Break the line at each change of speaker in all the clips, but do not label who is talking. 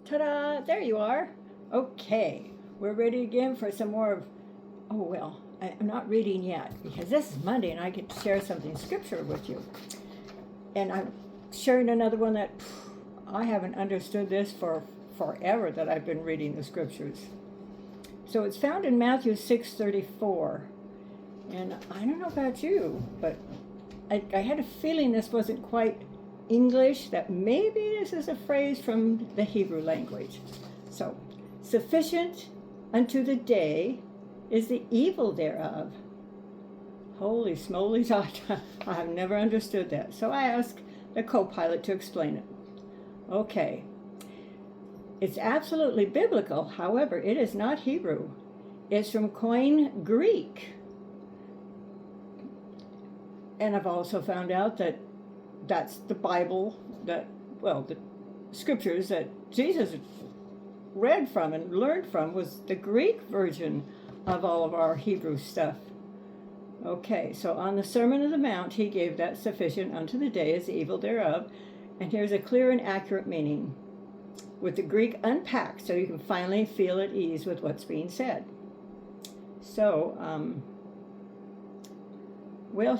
Ta-da! There you are. Okay, we're ready again for some more of, I'm not reading yet because this is Monday and I get to share something scripture with you. And I'm sharing another one that I haven't understood this for forever that I've been reading the scriptures. So it's found in Matthew 6:34. And I don't know about you, but I had a feeling this wasn't quite English, that maybe this is a phrase from the Hebrew language. So, sufficient unto the day is the evil thereof. Holy smolies, I have never understood that. So I asked the co-pilot to explain it. Okay. It's absolutely biblical, however, it is not Hebrew. It's from Koine Greek. And I've also found out that that's the Bible, the scriptures that Jesus read from and learned from was the Greek version of all of our Hebrew stuff. Okay, so on the Sermon on the Mount, he gave that sufficient unto the day is the evil thereof. And here's a clear and accurate meaning with the Greek unpacked so you can finally feel at ease with what's being said. So,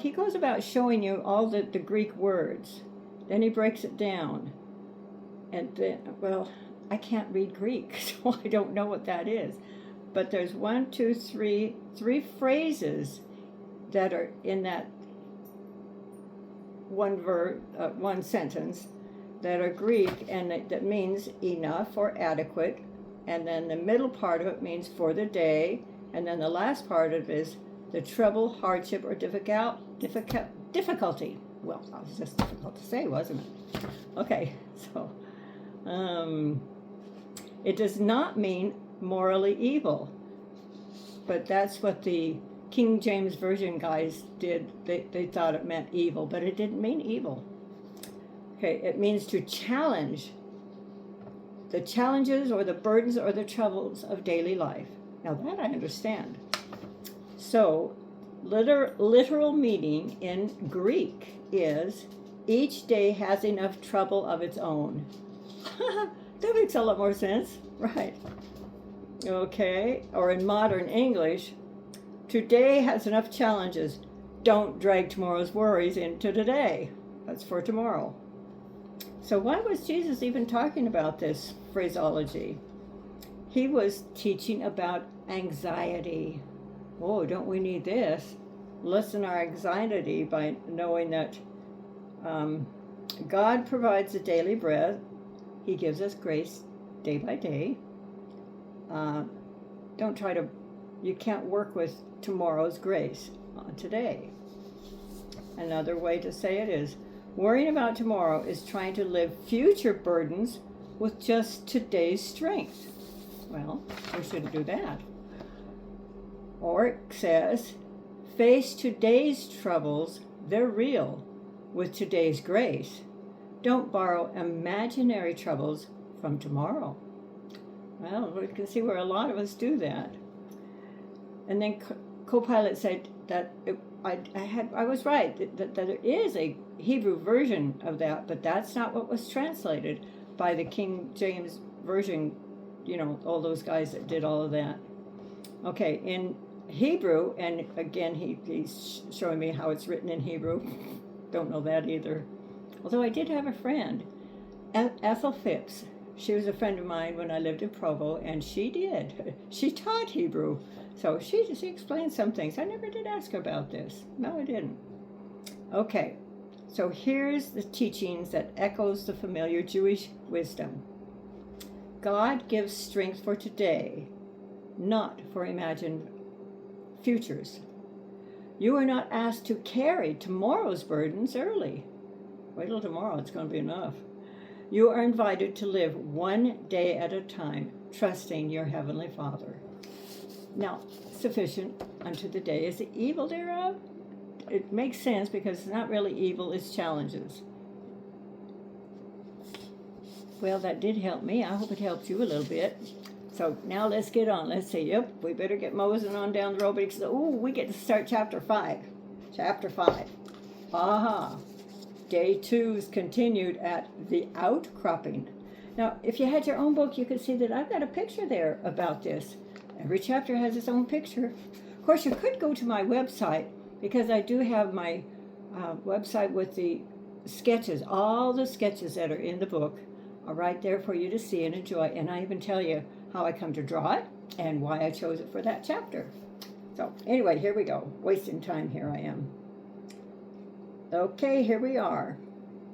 he goes about showing you all the Greek words. Then he breaks it down. And then, I can't read Greek, so I don't know what that is. But there's three phrases that are in that one sentence that are Greek, and that means enough or adequate. And then the middle part of it means for the day. And then the last part of it is the trouble, hardship, or difficulty. Well, that was just difficult to say, wasn't it? Okay, so it does not mean morally evil, but that's what the King James Version guys did. They thought it meant evil, but it didn't mean evil. Okay, it means to challenge the challenges or the burdens or the troubles of daily life. Now that I understand. So, literal meaning in Greek is each day has enough trouble of its own. That makes a lot more sense, right? Okay, or in modern English, today has enough challenges. Don't drag tomorrow's worries into today. That's for tomorrow. So why was Jesus even talking about this phraseology? He was teaching about anxiety. Oh, don't we need this? Lessen our anxiety by knowing that God provides the daily bread. He gives us grace day by day. You can't work with tomorrow's grace on today. Another way to say it is, worrying about tomorrow is trying to live future burdens with just today's strength. Well, we shouldn't do that. Or it says, face today's troubles, they're real, with today's grace. Don't borrow imaginary troubles from tomorrow. Well, we can see where a lot of us do that. And then co-pilot said that I was right, that there is a Hebrew version of that, but that's not what was translated by the King James Version, all those guys that did all of that. Okay, in Hebrew, and again, he's showing me how it's written in Hebrew. Don't know that either. Although I did have a friend, Ethel Phipps. She was a friend of mine when I lived in Provo, and she did. She taught Hebrew. So she explained some things. I never did ask her about this. No, I didn't. Okay, so here's the teachings that echoes the familiar Jewish wisdom. God gives strength for today, not for imagined futures. You are not asked to carry tomorrow's burdens early. Wait till tomorrow, it's going to be enough. You are invited to live one day at a time, trusting your Heavenly Father. Now, sufficient unto the day is the evil thereof. It makes sense because it's not really evil, it's challenges. Well, that did help me. I hope it helped you a little bit. So now let's get on. Let's see. We better get moseying on down the road because, we get to start chapter 5. Chapter 5. Aha. Day 2 is continued at the outcropping. Now, if you had your own book, you could see that I've got a picture there about this. Every chapter has its own picture. Of course, you could go to my website, because I do have my website with the sketches. All the sketches that are in the book are right there for you to see and enjoy. And I even tell you how I come to draw it and why I chose it for that chapter. So anyway, here we go. Wasting time, here I am. Okay, here we are.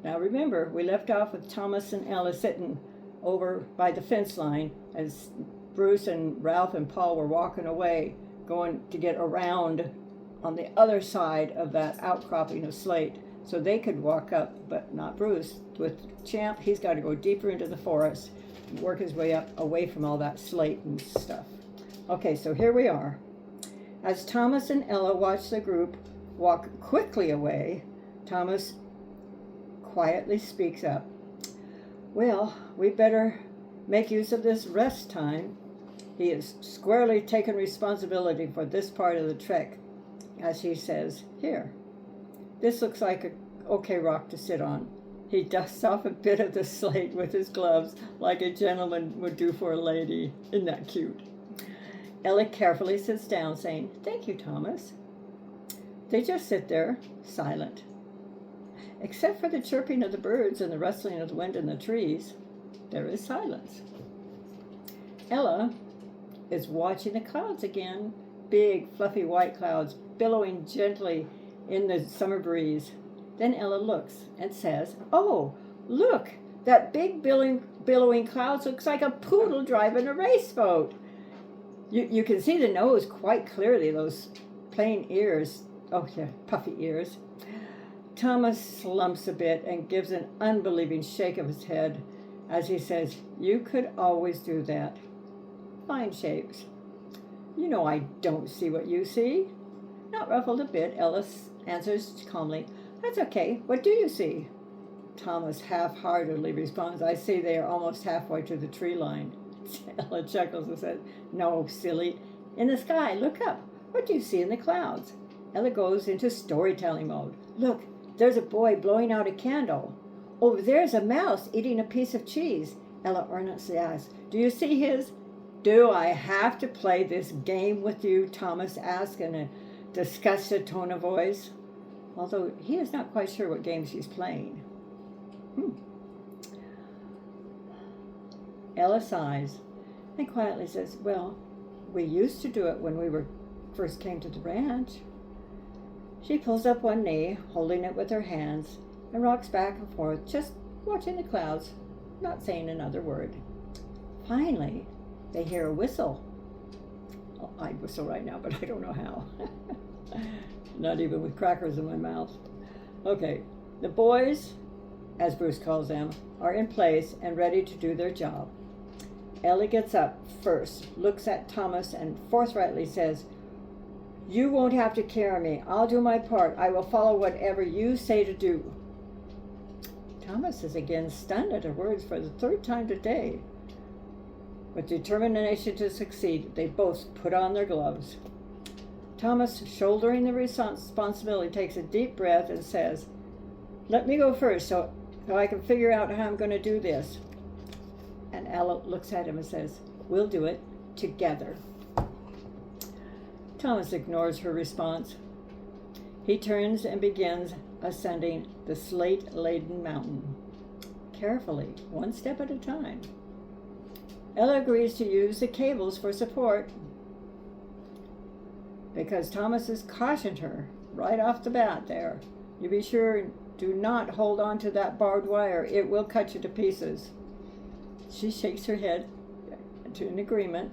Now remember, we left off with Thomas and Ella sitting over by the fence line as Bruce and Ralph and Paul were walking away, going to get around on the other side of that outcropping of slate so they could walk up, but not Bruce. With Champ, he's got to go deeper into the forest and work his way up away from all that slate and stuff. Okay, so here we are. As Thomas and Ella watch the group walk quickly away, Thomas quietly speaks up. Well, we better make use of this rest time. He has squarely taken responsibility for this part of the trek, as he says, here. This looks like an okay rock to sit on. He dusts off a bit of the slate with his gloves like a gentleman would do for a lady. Isn't that cute? Ella carefully sits down, saying, "Thank you, Thomas." They just sit there, silent. Except for the chirping of the birds and the rustling of the wind in the trees, there is silence. Ella is watching the clouds again, big, fluffy white clouds billowing gently in the summer breeze. Then Ella looks and says, "Oh, look, that big billowing cloud looks like a poodle driving a race boat." You can see the nose quite clearly, those plain ears. Oh, yeah, puffy ears. Thomas slumps a bit and gives an unbelieving shake of his head as he says, "You could always do that. Fine shapes. You know I don't see what you see." Not ruffled a bit, Ella answers calmly, "That's okay. What do you see?" Thomas half-heartedly responds, "I see they are almost halfway to the tree line." Ella chuckles and says, "No, silly. In the sky, look up. What do you see in the clouds?" Ella goes into storytelling mode. "Look, there's a boy blowing out a candle. Over there's a mouse eating a piece of cheese." Ella earnestly asks, "Do you see his?" "Do I have to play this game with you?" Thomas asks in a disgusted tone of voice, although he is not quite sure what game she's playing. Ella sighs and quietly says, "Well, we used to do it when we first came to the ranch." She pulls up one knee, holding it with her hands, and rocks back and forth, just watching the clouds, not saying another word. Finally, they hear a whistle. Well, I'd whistle right now, but I don't know how. Not even with crackers in my mouth. Okay, the boys, as Bruce calls them, are in place and ready to do their job. Ellie gets up first, looks at Thomas, and forthrightly says, "You won't have to carry me. I'll do my part. I will follow whatever you say to do." Thomas is again stunned at her words for the third time today. With determination to succeed, they both put on their gloves. Thomas, shouldering the responsibility, takes a deep breath and says, "Let me go first so I can figure out how I'm going to do this." And Ella looks at him and says, "We'll do it together." Thomas ignores her response. He turns and begins ascending the slate-laden mountain, carefully, one step at a time. Ella agrees to use the cables for support because Thomas has cautioned her right off the bat there. You be sure do not hold on to that barbed wire. It will cut you to pieces. She shakes her head in agreement.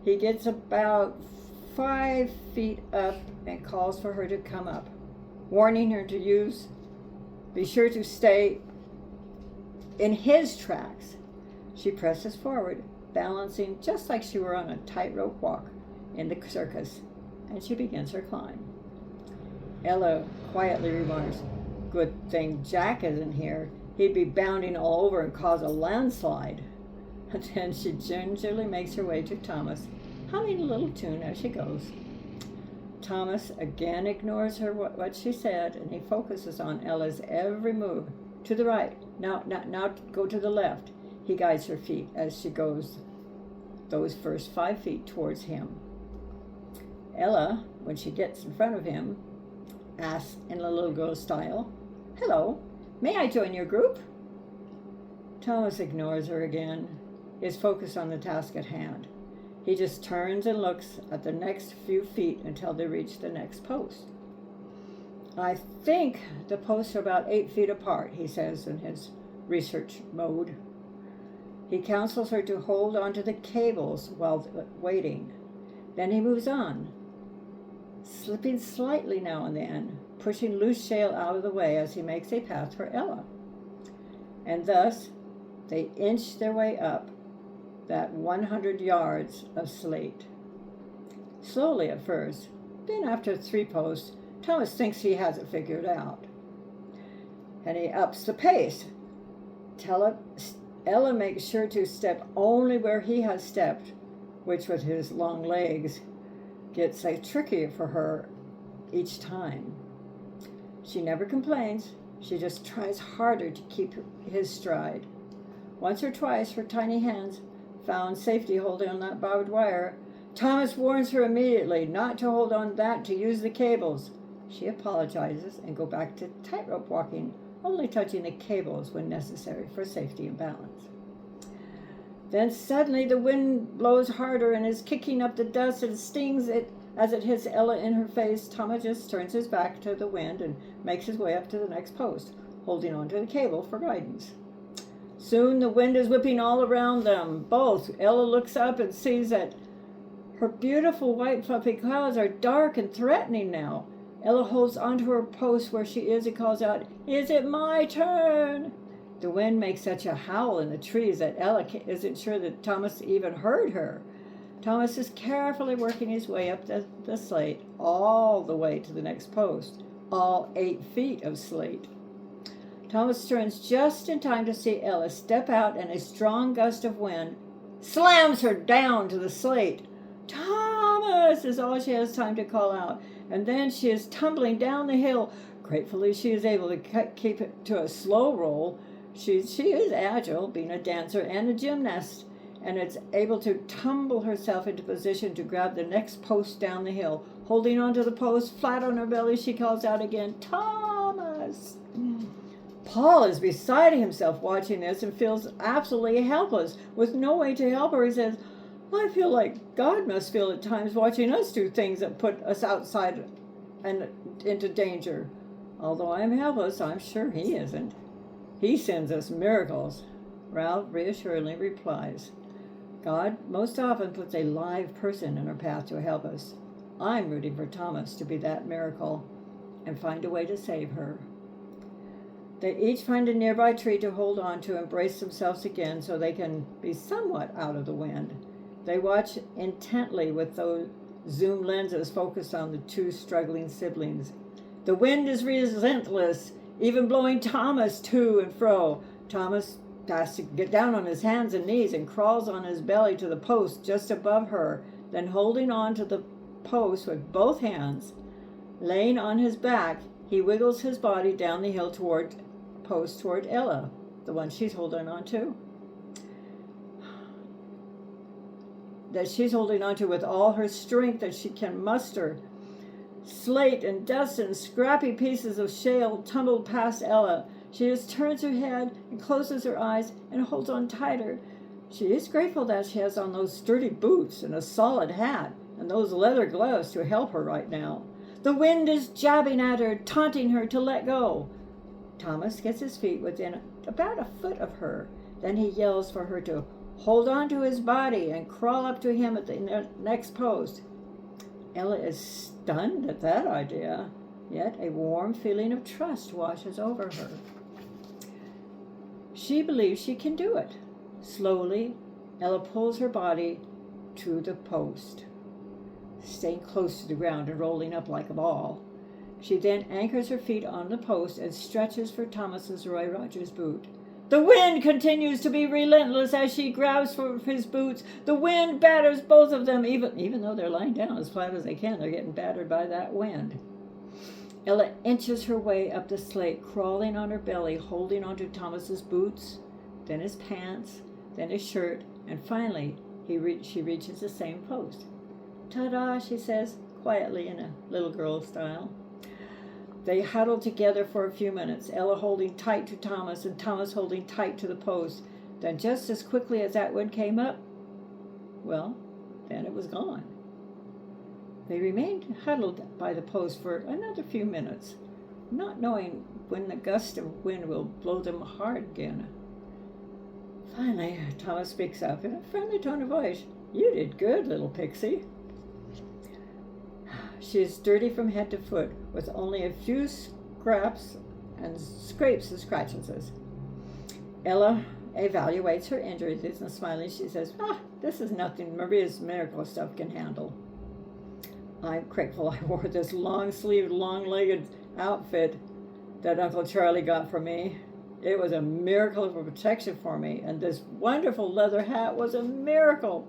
He gets about 5 feet up and calls for her to come up, warning her to be sure to stay in his tracks. She presses forward, balancing just like she were on a tightrope walk in the circus, and she begins her climb. Ella quietly remarks, "Good thing Jack isn't here. He'd be bounding all over and cause a landslide." And then she gingerly makes her way to Thomas, humming a little tune as she goes. Thomas again ignores her what she said, and he focuses on Ella's every move. To the right, Now go to the left. He guides her feet as she goes those first 5 feet towards him. Ella, when she gets in front of him, asks in a little girl style, "Hello, may I join your group?" Thomas ignores her again. He's focused on the task at hand. He just turns and looks at the next few feet until they reach the next post. "I think the posts are about 8 feet apart," he says in his research mode. He counsels her to hold onto the cables while waiting. Then he moves on, slipping slightly now and then, pushing loose shale out of the way as he makes a path for Ella. And thus, they inch their way up that 100 yards of slate. Slowly at first, then after 3 posts, Thomas thinks he has it figured out. And he ups the pace. Ella makes sure to step only where he has stepped, which with his long legs gets trickier for her each time. She never complains. She just tries harder to keep his stride. Once or twice, her tiny hands found safety holding on that barbed wire. Thomas warns her immediately not to hold on that, to use the cables. She apologizes and go back to tightrope walking, only touching the cables when necessary for safety and balance. Then suddenly the wind blows harder and is kicking up the dust and stings it as it hits Ella in her face. Thomas just turns his back to the wind and makes his way up to the next post, holding onto the cable for guidance. Soon the wind is whipping all around them, both. Ella looks up and sees that her beautiful white fluffy clouds are dark and threatening now. Ella holds onto her post where she is and calls out, "Is it my turn?" The wind makes such a howl in the trees that Ella isn't sure that Thomas even heard her. Thomas is carefully working his way up the slate, all the way to the next post, all 8 feet of slate. Thomas turns just in time to see Ella step out, and a strong gust of wind slams her down to the slate. "Thomas!" is all she has time to call out, and then she is tumbling down the hill. Gratefully, she is able to keep it to a slow roll. She is agile, being a dancer and a gymnast, and is able to tumble herself into position to grab the next post down the hill. Holding onto the post, flat on her belly, she calls out again, "Thomas!" Paul is beside himself watching this and feels absolutely helpless. With no way to help her, he says, "I feel like God must feel at times watching us do things that put us outside and into danger. Although I am helpless, I'm sure he isn't. He sends us miracles." Ralph reassuringly replies, "God most often puts a live person in our path to help us. I'm rooting for Thomas to be that miracle and find a way to save her." They each find a nearby tree to hold on to and brace themselves again so they can be somewhat out of the wind. They watch intently with those zoom lenses focused on the 2 struggling siblings. The wind is relentless, even blowing Thomas to and fro. Thomas has to get down on his hands and knees and crawls on his belly to the post just above her, then holding on to the post with both hands. Laying on his back, he wiggles his body down the hill toward Ella, the one she's holding on to. That she's holding on to with all her strength that she can muster. Slate and dust and scrappy pieces of shale tumbled past Ella. She just turns her head and closes her eyes and holds on tighter. She is grateful that she has on those sturdy boots and a solid hat and those leather gloves to help her right now. The wind is jabbing at her, taunting her to let go. Thomas gets his feet within about a foot of her. Then he yells for her to hold on to his body and crawl up to him at the next post. Ella is stunned at that idea, yet a warm feeling of trust washes over her. She believes she can do it. Slowly, Ella pulls her body to the post, staying close to the ground and rolling up like a ball. She then anchors her feet on the post and stretches for Thomas's Roy Rogers boot. The wind continues to be relentless as she grabs for his boots. The wind batters both of them, even though they're lying down as flat as they can. They're getting battered by that wind. Ella inches her way up the slate, crawling on her belly, holding onto Thomas's boots, then his pants, then his shirt, and finally she reaches the same post. Ta-da, she says, quietly in a little girl style. They huddle together for a few minutes, Ella holding tight to Thomas and Thomas holding tight to the post. Then just as quickly as that one came up, well, then it was gone. They remained huddled by the post for another few minutes, not knowing when the gust of wind will blow them hard again. Finally, Thomas speaks up in a friendly tone of voice. You did good, little pixie. She is dirty from head to foot, with only a few scrapes and scratches. Ella evaluates her injuries and smiling, she says, this is nothing Maria's miracle stuff can handle. I'm grateful I wore this long-sleeved, long-legged outfit that Uncle Charlie got for me. It was a miracle of protection for me, and this wonderful leather hat was a miracle.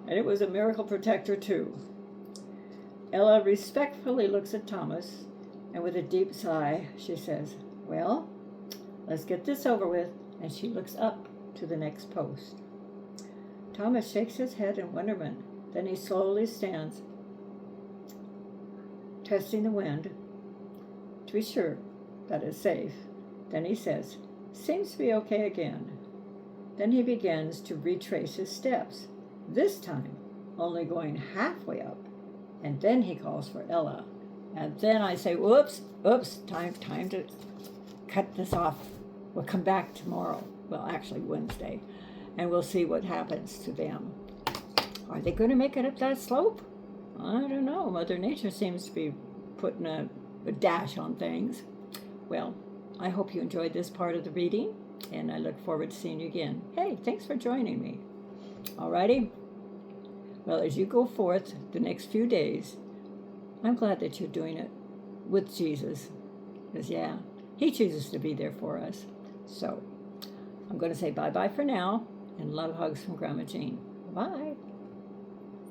And it was a miracle protector, too. Ella respectfully looks at Thomas, and with a deep sigh, she says, well, let's get this over with, and she looks up to the next post. Thomas shakes his head in wonderment. Then he slowly stands, testing the wind to be sure that it's safe. Then he says, seems to be okay again. Then he begins to retrace his steps, this time only going halfway up. And then he calls for Ella. And then I say, oops, time to cut this off. We'll come back tomorrow. Well, actually Wednesday. And we'll see what happens to them. Are they going to make it up that slope? I don't know. Mother Nature seems to be putting a dash on things. Well, I hope you enjoyed this part of the reading, and I look forward to seeing you again. Hey, thanks for joining me. Alrighty? Well, as you go forth the next few days, I'm glad that you're doing it with Jesus. Because, yeah, he chooses to be there for us. So, I'm going to say bye-bye for now, and love hugs from Grama Jean. Bye.